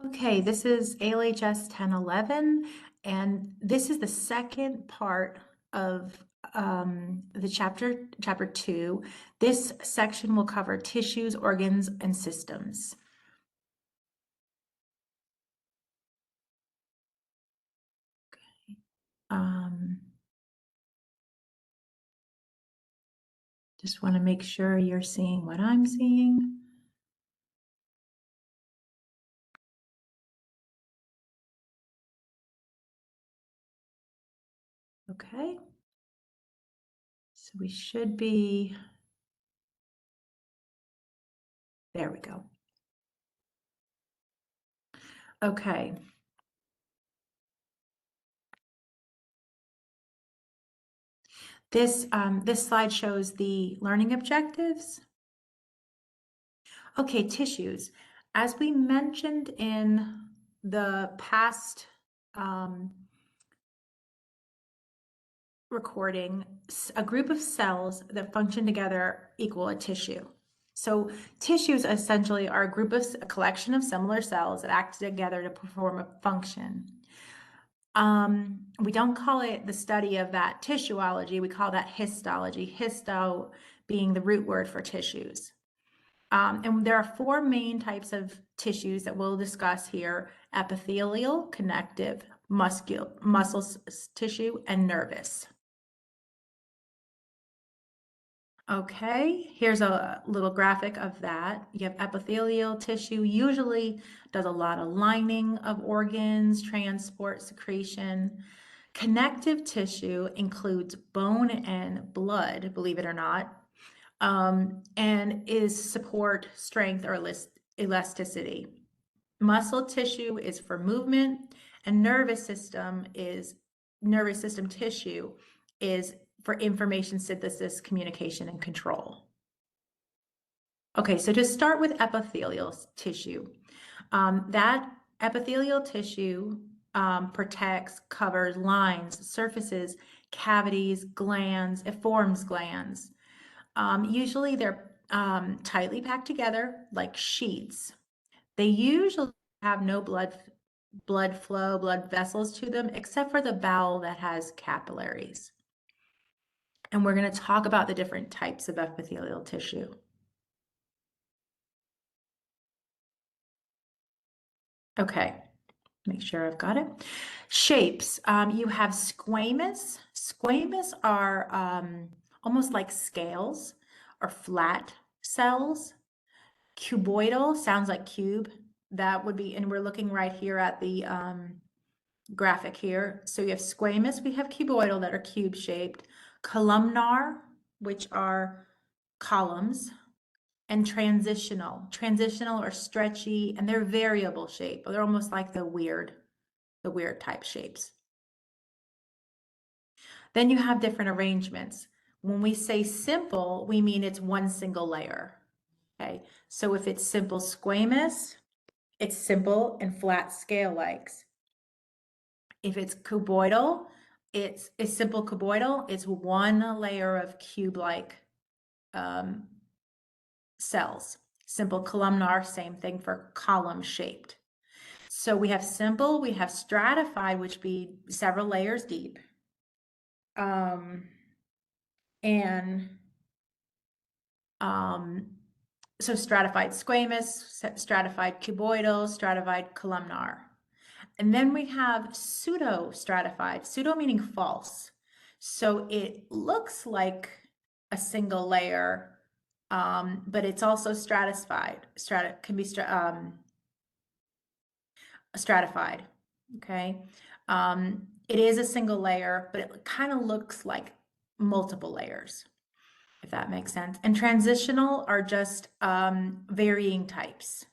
Okay, this is ALHS 1011, and this is the second part of the chapter 2. This section will cover tissues, organs, and systems. Um, just want to make sure you're seeing what I'm seeing. Okay, so we should be, there we go. Okay. This slide shows the learning objectives. Okay, tissues. As we mentioned in the past recording, a group of cells that function together equal a tissue. So tissues essentially are a collection of similar cells that act together to perform a function. We don't call it the study of that tissueology, we call that histology, histo being the root word for tissues. And there are four main types of tissues that we'll discuss here: epithelial, connective, muscle tissue, and nervous. Okay, here's a little graphic of that. You have epithelial tissue, usually does a lot of lining of organs, transport, secretion. Connective tissue includes bone and blood, believe it or not, and is support, strength, or elasticity. Muscle tissue is for movement, and nervous system tissue is for information synthesis, communication, and control. Okay, so to start with epithelial tissue, that epithelial tissue protects, covers lines, surfaces, cavities, glands. It forms glands. Usually they're tightly packed together like sheets. They usually have no blood flow, blood vessels to them, except for the bowel that has capillaries. And we're going to talk about the different types of epithelial tissue. Okay, make sure I've got it. Shapes. You have squamous. Squamous are almost like scales or flat cells. Cuboidal sounds like cube. That would be, and we're looking right here at the graphic here. So you have squamous, we have cuboidal that are cube shaped, columnar, which are columns, and transitional. Transitional are stretchy and they're variable shape. They're almost like the weird type shapes. Then you have different arrangements. When we say simple, we mean it's one single layer. Okay, so if it's simple squamous, it's simple and flat scale-likes. If it's cuboidal, it's a simple cuboidal. It's one layer of cube-like cells. Simple columnar, same thing for column-shaped. So we have simple, we have stratified, which be several layers deep. So stratified squamous, stratified cuboidal, stratified columnar. And then we have pseudo-stratified, pseudo meaning false. So it looks like a single layer, but it's also stratified. Can be stratified, okay? It is a single layer, but it kind of looks like multiple layers, if that makes sense. And transitional are just varying types.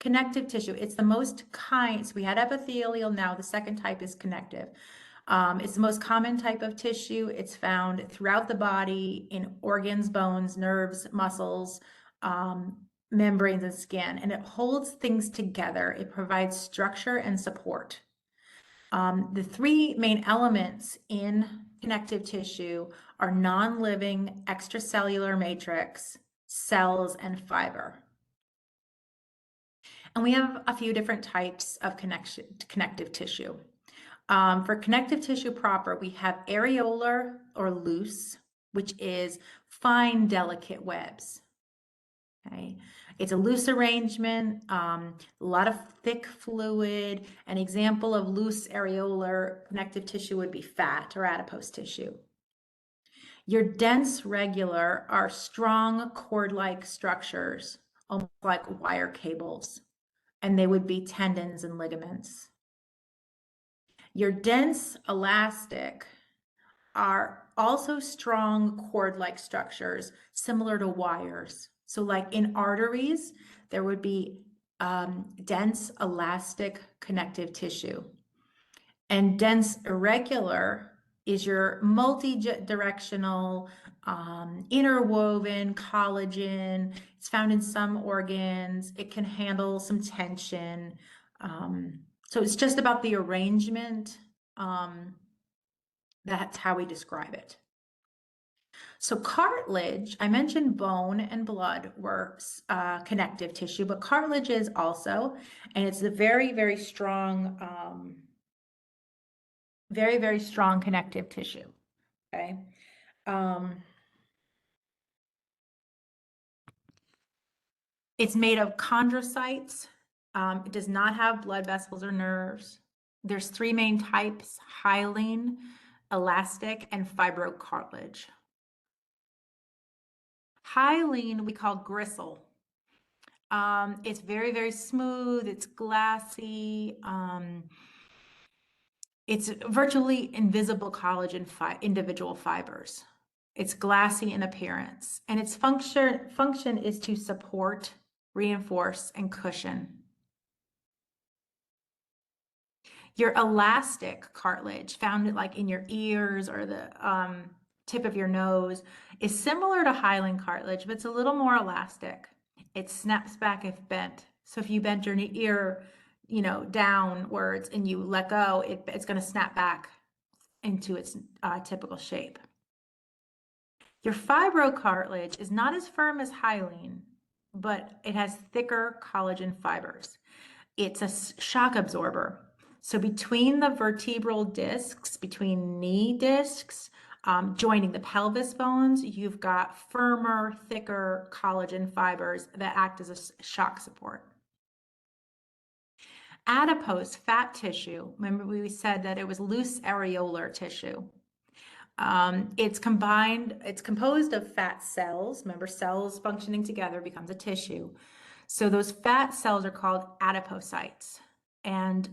Connective tissue, it's the most kind. So we had epithelial, now the second type is connective. It's the most common type of tissue. It's found throughout the body in organs, bones, nerves, muscles, membranes, and skin, and it holds things together. It provides structure and support. The three main elements in connective tissue are non-living extracellular matrix, cells, and fiber. And we have a few different types of connective tissue. For connective tissue proper, we have areolar or loose, which is fine, delicate webs. Okay, it's a loose arrangement, a lot of thick fluid. An example of loose areolar connective tissue would be fat or adipose tissue. Your dense regular are strong cord-like structures, almost like wire cables, and they would be tendons and ligaments. Your dense elastic are also strong cord-like structures similar to wires. So like in arteries, there would be dense elastic connective tissue. And dense irregular is your multi-directional, interwoven collagen. It's found in some organs. It can handle some tension. So it's just about the arrangement. That's how we describe it. So cartilage, I mentioned bone and blood were connective tissue, but cartilage is also, and it's a very, very strong, very, very strong connective tissue, okay? It's made of chondrocytes. It does not have blood vessels or nerves. There's three main types: hyaline, elastic, and fibrocartilage. Hyaline we call gristle. It's very, very smooth. It's glassy. It's virtually invisible collagen individual fibers. It's glassy in appearance, and its function is to support, reinforce, and cushion. Your elastic cartilage, found like in your ears or the tip of your nose, is similar to hyaline cartilage, but it's a little more elastic. It snaps back if bent. So if you bent your ear, downwards and you let go, it's going to snap back into its typical shape. Your fibrocartilage is not as firm as hyaline, but it has thicker collagen fibers. It's a shock absorber. So between the vertebral discs, between knee discs, joining the pelvis bones, you've got firmer, thicker collagen fibers that act as a shock support. Adipose, fat tissue, remember we said that it was loose areolar tissue. It's composed of fat cells. Remember, cells functioning together becomes a tissue. So those fat cells are called adipocytes. And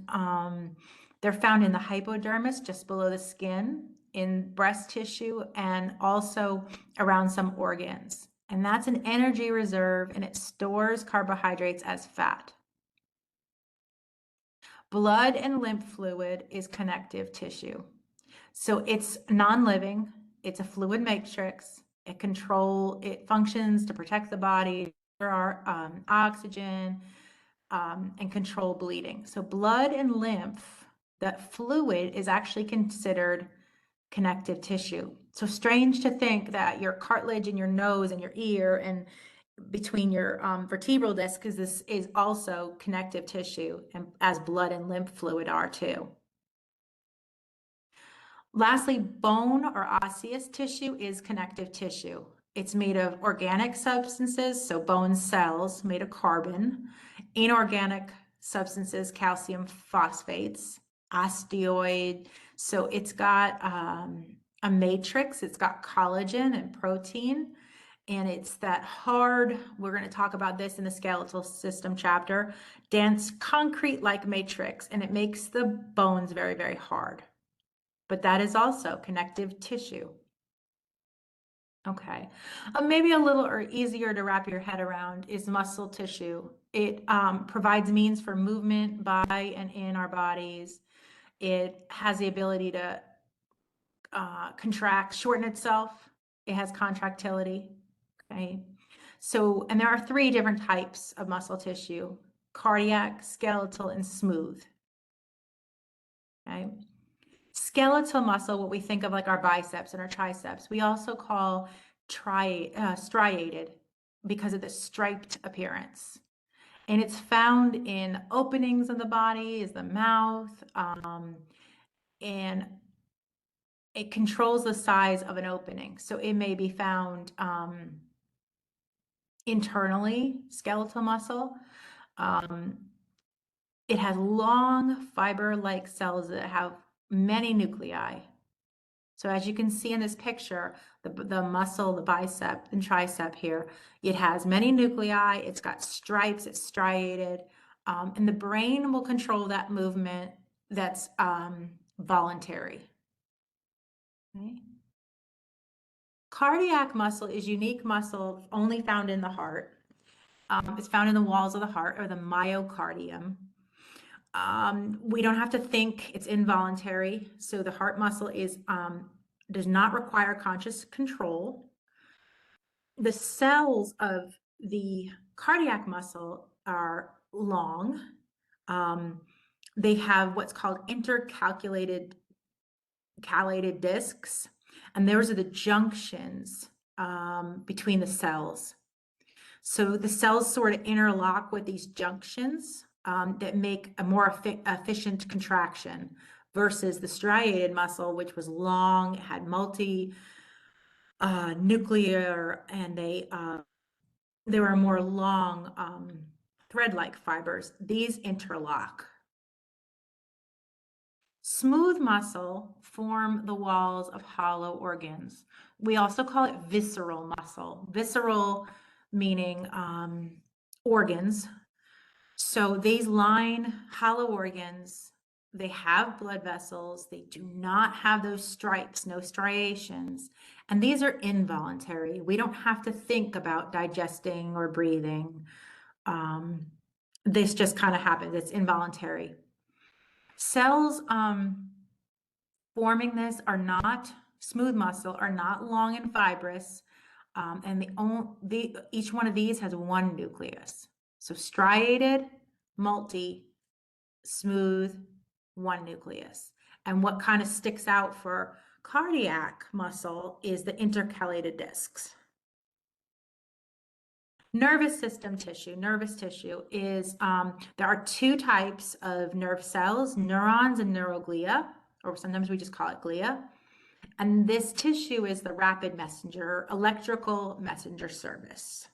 they're found in the hypodermis, just below the skin, in breast tissue, and also around some organs. And that's an energy reserve, and it stores carbohydrates as fat. Blood and lymph fluid is connective tissue. So it's non-living, it's a fluid matrix, it functions to protect the body, there are oxygen, and control bleeding. So blood and lymph, that fluid is actually considered connective tissue. So strange to think that your cartilage in your nose and your ear and between your vertebral disc, because this is also connective tissue, and as blood and lymph fluid are too. Lastly, bone or osseous tissue is connective tissue. It's made of organic substances, so bone cells made of carbon, inorganic substances, calcium phosphates, osteoid. So it's got a matrix, it's got collagen and protein, and it's that hard, we're going to talk about this in the skeletal system chapter, dense concrete-like matrix, and it makes the bones very, very hard. But that is also connective tissue. Okay, maybe a little or easier to wrap your head around is muscle tissue. It provides means for movement by and in our bodies. It has the ability to contract, shorten itself. It has contractility. Okay, so, and there are three different types of muscle tissue: cardiac, skeletal, and smooth. Okay. Skeletal muscle, what we think of like our biceps and our triceps, we also call striated because of the striped appearance. And it's found in openings of the body, is the mouth, and it controls the size of an opening. So it may be found internally, skeletal muscle. It has long fiber-like cells that have many nuclei. So as you can see in this picture, the muscle, the bicep and tricep here, it has many nuclei, it's got stripes, it's striated, and the brain will control that movement that's voluntary. Okay. Cardiac muscle is unique muscle only found in the heart. It's found in the walls of the heart, or the myocardium. We don't have to think, it's involuntary. So the heart muscle does not require conscious control. The cells of the cardiac muscle are long. They have what's called intercalated discs, and those are the junctions between the cells. So the cells sort of interlock with these junctions that make a more efficient contraction versus the striated muscle, which was long, had multi nuclear, and they were more long thread-like fibers. These interlock. Smooth muscle form the walls of hollow organs. We also call it visceral muscle. Visceral meaning organs. So these line hollow organs. They have blood vessels. They do not have those stripes, no striations. And these are involuntary. We don't have to think about digesting or breathing. This just kind of happens. It's involuntary. Cells forming this are not smooth muscle, are not long and fibrous, and each one of these has one nucleus. So striated, multi, smooth, one nucleus. And what kind of sticks out for cardiac muscle is the intercalated discs. Nervous system tissue, nervous tissue is, there are two types of nerve cells, neurons and neuroglia, or sometimes we just call it glia. And this tissue is the rapid messenger, electrical messenger service.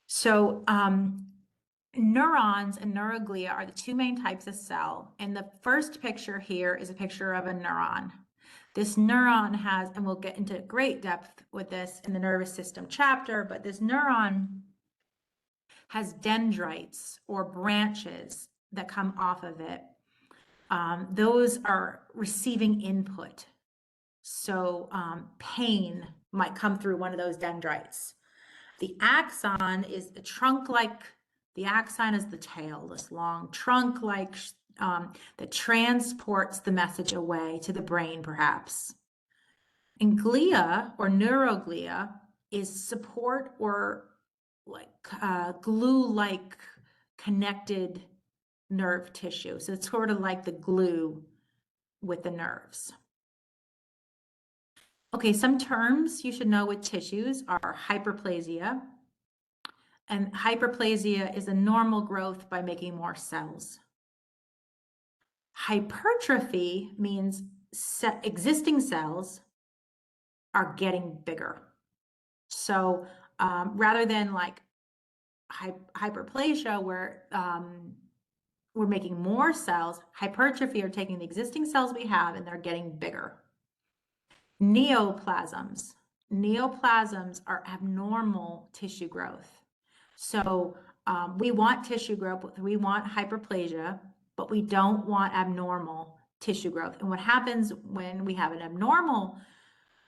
So neurons and neuroglia are the two main types of cell. And the first picture here is a picture of a neuron. This neuron has, and we'll get into great depth with this in the nervous system chapter, but this neuron has dendrites or branches that come off of it. Those are receiving input. So pain might come through one of those dendrites. The axon is the trunk-like, the axon is the tail, this long trunk-like that transports the message away to the brain, perhaps. And glia or neuroglia is support or like glue-like connected nerve tissue. So it's sort of like the glue with the nerves. Okay, some terms you should know with tissues are hyperplasia. And hyperplasia is a normal growth by making more cells. Hypertrophy means existing cells are getting bigger. So rather than like hyperplasia where we're making more cells, hypertrophy are taking the existing cells we have and they're getting bigger. Neoplasms. Neoplasms are abnormal tissue growth. So we want tissue growth, we want hyperplasia, but we don't want abnormal tissue growth. And what happens when we have an abnormal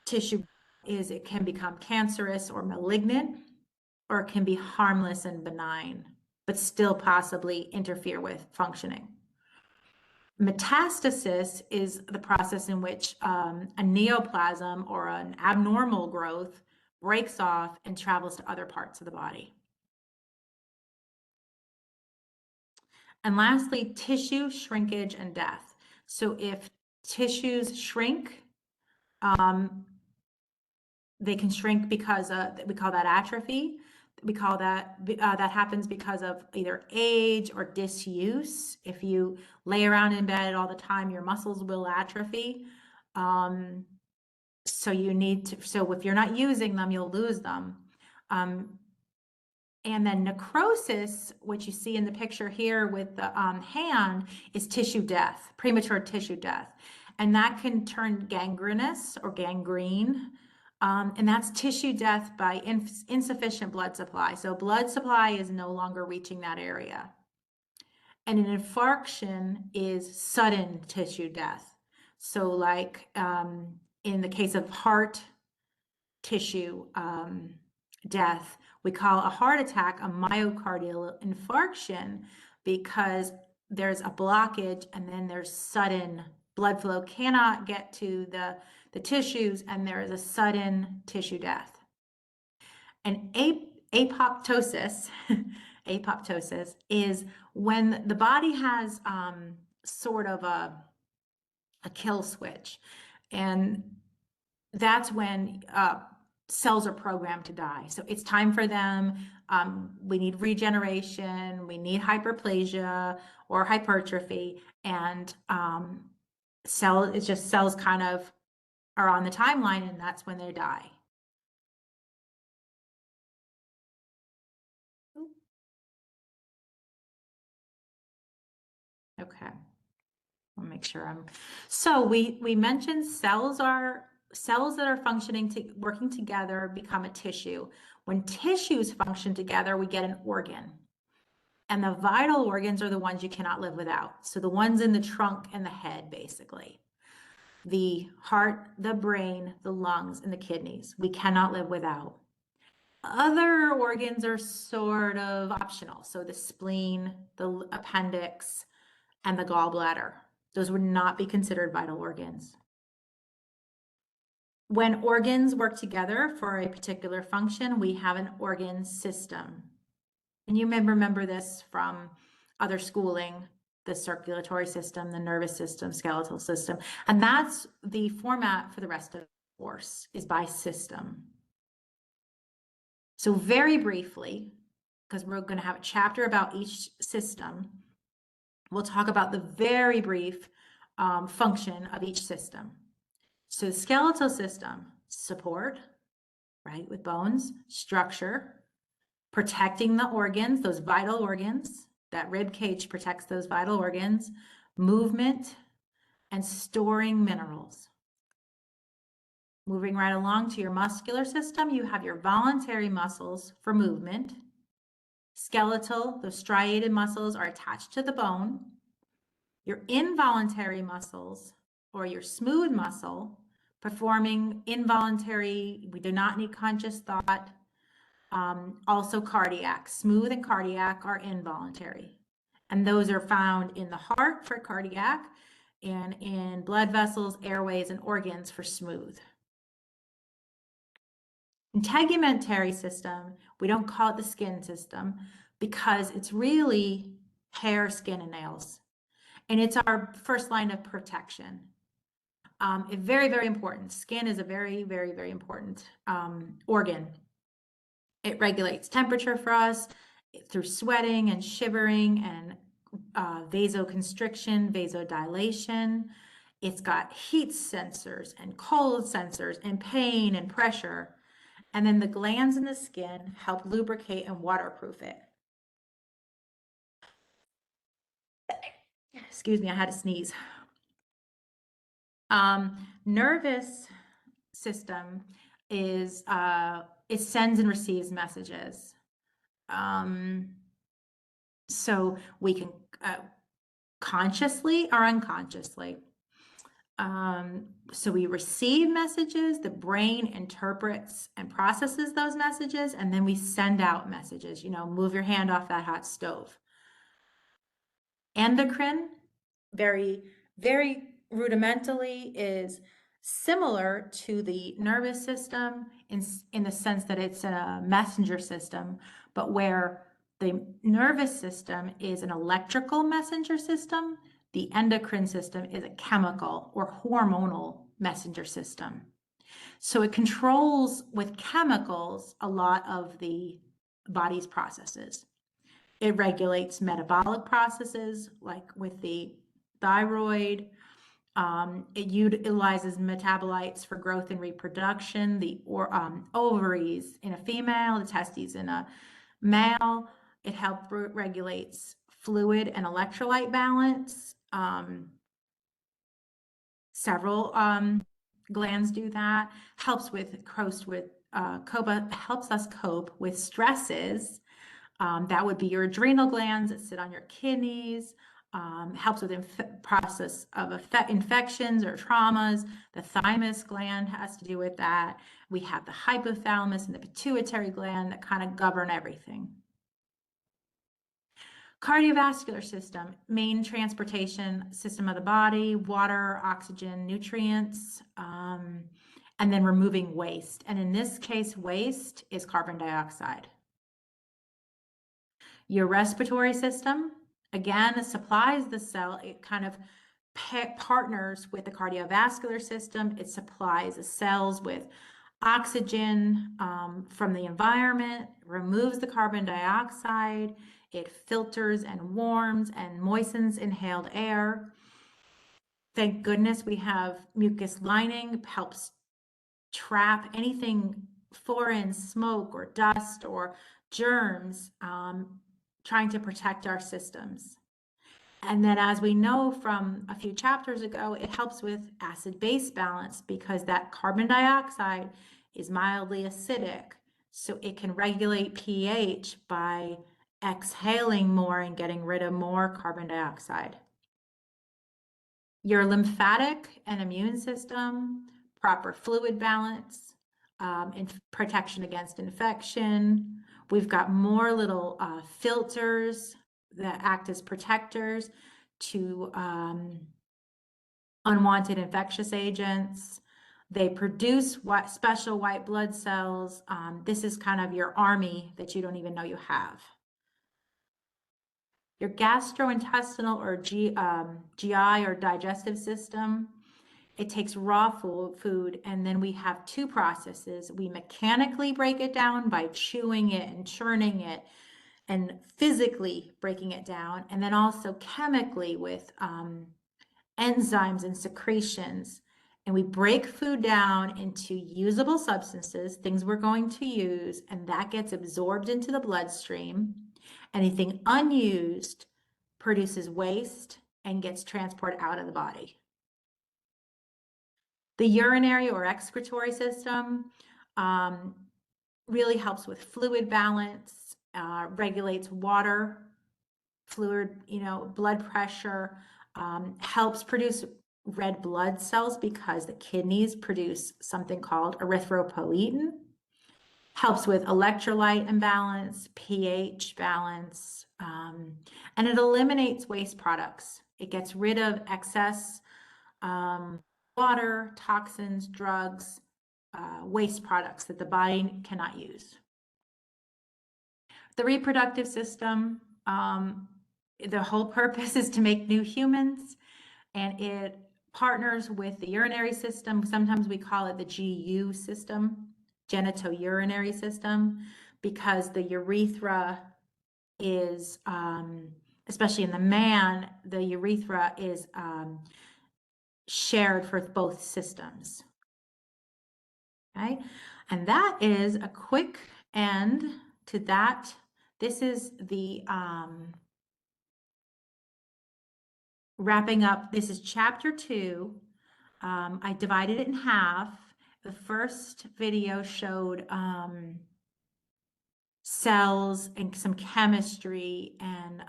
tissue is it can become cancerous or malignant, or it can be harmless and benign, but still possibly interfere with functioning. Metastasis is the process in which a neoplasm or an abnormal growth breaks off and travels to other parts of the body. And lastly, tissue shrinkage and death. So if tissues shrink, they can shrink because we call that atrophy. We call that, that happens because of either age or disuse. If you lay around in bed all the time, your muscles will atrophy. So you need to, so if you're not using them, you'll lose them. And then necrosis, which you see in the picture here with the hand, is tissue death, premature tissue death. And that can turn gangrenous or gangrene. And that's tissue death by insufficient blood supply. So blood supply is no longer reaching that area. And an infarction is sudden tissue death. So like in the case of heart tissue death, we call a heart attack a myocardial infarction because there's a blockage and then there's sudden blood flow cannot get to the tissues and there is a sudden tissue death. And apoptosis, apoptosis is when the body has sort of a kill switch, and that's when cells are programmed to die. So it's time for them. We need regeneration, we need hyperplasia or hypertrophy, and it's just cells kind of are on the timeline, and that's when they die. Okay, I'll make sure I'm. So we mentioned cells that are working together become a tissue. When tissues function together, we get an organ. And the vital organs are the ones you cannot live without. So the ones in the trunk and the head, basically. The heart, the brain, the lungs, and the kidneys, we cannot live without. Other organs are sort of optional. So the spleen, the appendix, and the gallbladder. Those would not be considered vital organs. When organs work together for a particular function, we have an organ system. And you may remember this from other schooling, the circulatory system, the nervous system, skeletal system. And that's the format for the rest of the course, is by system. So very briefly, because we're going to have a chapter about each system, we'll talk about the very brief function of each system. So the skeletal system, support, right, with bones, structure, protecting the organs, those vital organs, that rib cage protects those vital organs, movement, and storing minerals. Moving right along to your muscular system, you have your voluntary muscles for movement. Skeletal, those striated muscles are attached to the bone. Your involuntary muscles, or your smooth muscle, performing involuntary, we do not need conscious thought. Also cardiac, smooth and cardiac are involuntary. And those are found in the heart for cardiac and in blood vessels, airways, and organs for smooth. Integumentary system, we don't call it the skin system because it's really hair, skin, and nails. And it's our first line of protection. Very, very important. Skin is a very, very, very important organ. It regulates temperature for us through sweating and shivering and vasoconstriction, vasodilation. It's got heat sensors and cold sensors and pain and pressure. And then the glands in the skin help lubricate and waterproof it. Excuse me, I had to sneeze. Nervous system is it sends and receives messages. So we can consciously or unconsciously. So we receive messages, the brain interprets and processes those messages, and then we send out messages, move your hand off that hot stove. Endocrine, very, very rudimentally, is similar to the nervous system in the sense that it's a messenger system, but where the nervous system is an electrical messenger system, the endocrine system is a chemical or hormonal messenger system. So it controls with chemicals a lot of the body's processes. It regulates metabolic processes, like with the thyroid. It utilizes metabolites for growth and reproduction, the ovaries in a female, the testes in a male. It regulates fluid and electrolyte balance. Several glands do that. Helps us cope with stresses. That would be your adrenal glands that sit on your kidneys. Helps with process of infections or traumas. The thymus gland has to do with that. We have the hypothalamus and the pituitary gland that kind of govern everything. Cardiovascular system, main transportation system of the body, water, oxygen, nutrients, and then removing waste. And in this case, waste is carbon dioxide. Your respiratory system, again, supplies the cell. It kind of partners with the cardiovascular system. It supplies the cells with oxygen from the environment, removes the carbon dioxide. It filters and warms and moistens inhaled air. Thank goodness we have mucus lining, helps trap anything foreign, smoke or dust or germs, trying to protect our systems. And then, as we know from a few chapters ago, it helps with acid-base balance because that carbon dioxide is mildly acidic. So it can regulate pH by exhaling more and getting rid of more carbon dioxide. Your lymphatic and immune system, proper fluid balance, protection against infection. We've got more little filters that act as protectors to unwanted infectious agents. They produce special white blood cells. This is kind of your army that you don't even know you have. Your gastrointestinal or GI or digestive system, it takes raw food, and then we have two processes. We mechanically break it down by chewing it and churning it and physically breaking it down, and then also chemically with enzymes and secretions. And we break food down into usable substances, things we're going to use, and that gets absorbed into the bloodstream. Anything unused produces waste and gets transported out of the body. The urinary or excretory system really helps with fluid balance, regulates water, fluid, blood pressure, helps produce red blood cells because the kidneys produce something called erythropoietin. Helps with electrolyte imbalance, pH balance, and it eliminates waste products. It gets rid of excess water, toxins, drugs, waste products that the body cannot use. The reproductive system, the whole purpose is to make new humans, and it partners with the urinary system. Sometimes we call it the GU system, genitourinary system, because the urethra is, especially in the man, the urethra is shared for both systems. Okay, and that is a quick end to that. This is the wrapping up. This is chapter 2. I divided it in half. The first video showed cells and some chemistry and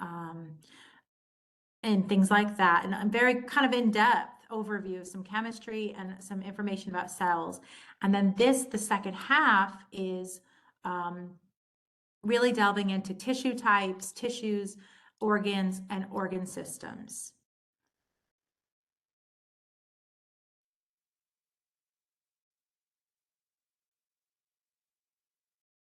things like that, and a very kind of in-depth overview of some chemistry and some information about cells. And then the second half is really delving into tissue types, tissues, organs, and organ systems.